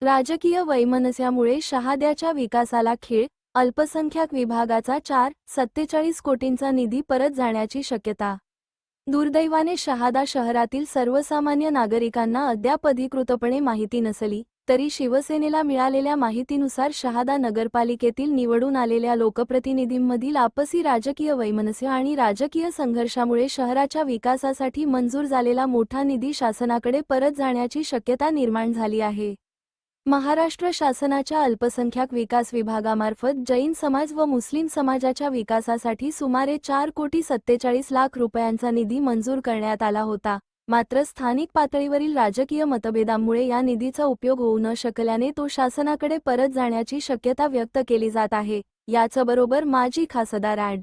राजकीय वैमनस्यामुळे शहाद्याच्या विकासाला खीळ, अल्पसंख्याक विभागाचा 4.47 कोटींचा निधी परत जाण्याची शक्यता. दुर्दैवाने शहादा शहरातील सर्वसामान्य नागरिकांना अद्याप अधिकृतपणे माहिती नसली तरी शिवसेनेला मिळालेल्या माहितीनुसार शहादा नगरपालिकेतील निवडून आलेल्या लोकप्रतिनिधींमधील आपसी राजकीय वैमनस्य आणि राजकीय संघर्षामुळे शहराच्या विकासासाठी मंजूर झालेला मोठा निधी शासनाकडे परत जाण्याची शक्यता निर्माण झाली आहे. महाराष्ट्र शासनाच्या अल्पसंख्याक विकास विभागामार्फत जैन समाज व मुस्लिम समाजाच्या विकासासाठी सुमारे 4,47,00,000 रुपयांचा निधी मंजूर करण्यात आला होता. मात्र स्थानिक पातळीवरील राजकीय मतभेदांमुळे या निधीचा उपयोग होऊ न शकल्याने तो शासनाकडे परत जाण्याची शक्यता व्यक्त केली जात आहे. याचबरोबर माजी खासदार ॲड.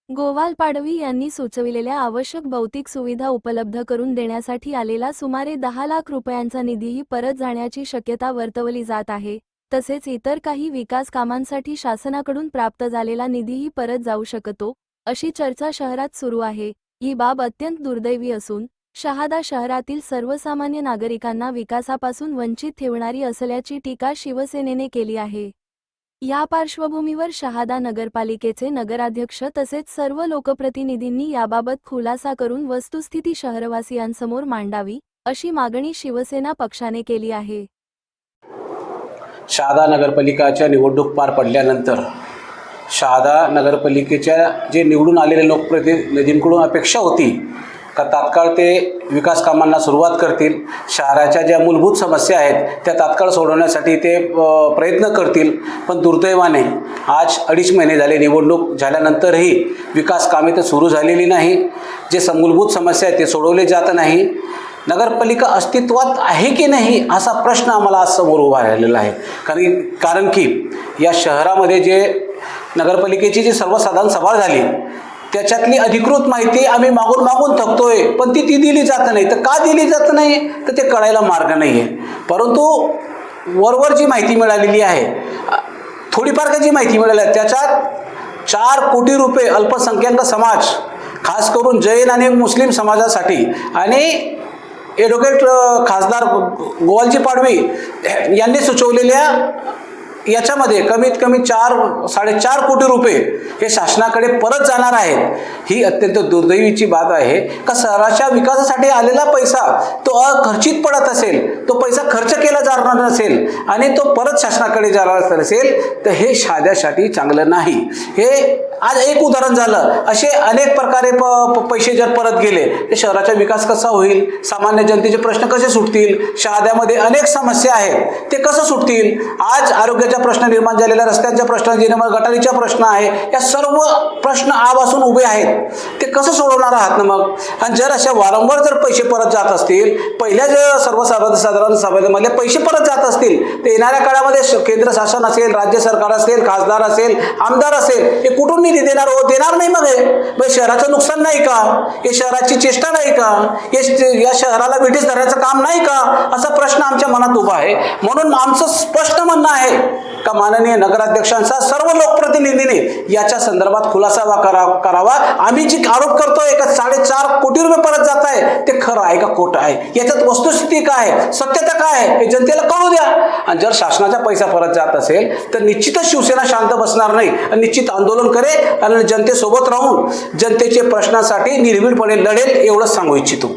गोवाल पाडवी यांनी सुचविलेल्या आवश्यक भौतिक सुविधा उपलब्ध करून देण्यासाठी आलेला सुमारे 10 लाख रुपयांचा निधीही परत जाण्याची शक्यता वर्तवली जात आहे. तसेच इतर काही विकास कामांसाठी शासनाकडून प्राप्त झालेला निधीही परत जाऊ शकतो, अशी चर्चा शहरात सुरू आहे. ही बाब अत्यंत दुर्दैवी असून शहादा शहरातील सर्वसामान्य नागरिकांना विकासापासून वंचित ठेवणारी असल्याची टीका शिवसेनेने केली आहे. या पार्श्वभूमीवर शहादा नगरपालिकेचे नगराध्यक्ष तसेच सर्व लोकप्रतिनिधींनी याबाबत खुलासा करून वस्तुस्थिती शहरवासियांसमोर मांडावी, अशी मागणी शिवसेना पक्षाने केली आहे. शहादा नगरपालिकाच्या निवडणूक पार पडल्यानंतर शहादा नगरपालिकेच्या जे निवडून आलेले लोकप्रतिनिधींकडून अपेक्षा होती का तात्काळ ते विकास कामांना सुरुवात करतील, शहराच्या ज्या मूलभूत समस्या आहेत त्या तात्काळ सोडवण्यासाठी ते प्रयत्न करतील. पण दुर्दैवाने आज 2.5 महिने झाले निवडणूक झाल्यानंतरही विकास कामे तर सुरू झालेली नाही. जे मूलभूत समस्या आहेत ते सोडवले जात नाही. नगरपालिका अस्तित्वात आहे की नाही असा प्रश्न आम्हाला आज समोर उभा राहिलेला आहे. कारण की या शहरामध्ये जे नगरपालिकेची जी सर्वसाधारण सभा झाली त्याच्यातली अधिकृत माहिती आम्ही मागून थकतोय, पण ती दिली जात नाही. तर का दिली जात नाही तर ते कळायला मार्ग नाही आहे. परंतु वरवर जी माहिती मिळालेली आहे, थोडीफार जी माहिती मिळाली आहे त्याच्यात 4 कोटी रुपये अल्पसंख्याक समाज, खास करून जैन आणि मुस्लिम समाजासाठी आणि ॲडव्होकेट खासदार गोवालजी पाडवी यांनी सुचवलेल्या याच्यामध्ये कमीत कमी 4-4.5 कोटी रुपये हे शासनाकडे परत जाणार आहेत. ही अत्यंत दुर्दैवीची बाब आहे का शहराच्या विकासासाठी आलेला पैसा तो अखर्चित पडत असेल, तो पैसा खर्च केला जाणार नसेल आणि तो परत शासनाकडे जाणार नसेल तर हे शहाद्यासाठी चांगलं नाही. हे आज एक उदाहरण झालं. असे अनेक प्रकारे पैसे जर परत गेले तर शहराचा विकास कसा होईल, सामान्य जनतेचे प्रश्न कसे सुटतील, शहाद्यामध्ये अनेक समस्या आहेत ते कसं सुटतील. आज आरोग्याच्या प्रश्न निर्माण झालेला, रस्त्यांच्या प्रश्न, गटारीचा प्रश्न आहे, या सर्व प्रश्न आजपासून उभे आहेत. ते कसं सोडवणार आहात ना मग. आणि जर अशा वारंवार जर पैसे परत जात असतील, पहिल्या जे सर्वसाधारण सभेमध्ये पैसे परत जात असतील तर येणाऱ्या काळामध्ये केंद्र शासन असेल, राज्य सरकार असेल, खासदार असेल, आमदार असेल, हे कुठून निधी देणार देणार नाही. मग शहराचं नुकसान नाही का, हे शहराची चेष्टा नाही का, या शहराला वेठीस धरण्याचं काम नाही का, असा प्रश्न आमच्या मनात उभा आहे. म्हणून आमचं स्पष्ट म्हणणं आहे का माननीय नगराध्यक्षांचा सर्व लोकप्रतिनिधींनी याच्या संदर्भात खुलासा करावा. आम्ही जी आरोप करतोय का 4.5 कोटी रुपये परत जात आहे ते खरं आहे का खोटं आहे, याच्यात वस्तुस्थिती काय आहे, सत्यता काय आहे हे जनतेला कळू द्या. आणि जर शासनाचा पैसा परत जात असेल तर निश्चितच शिवसेना शांत बसणार नाही, निश्चित आंदोलन करेल आणि जनतेसोबत राहून जनतेच्या प्रश्नासाठी निर्भीडपणे लढेल, एवढंच सांगू इच्छितो.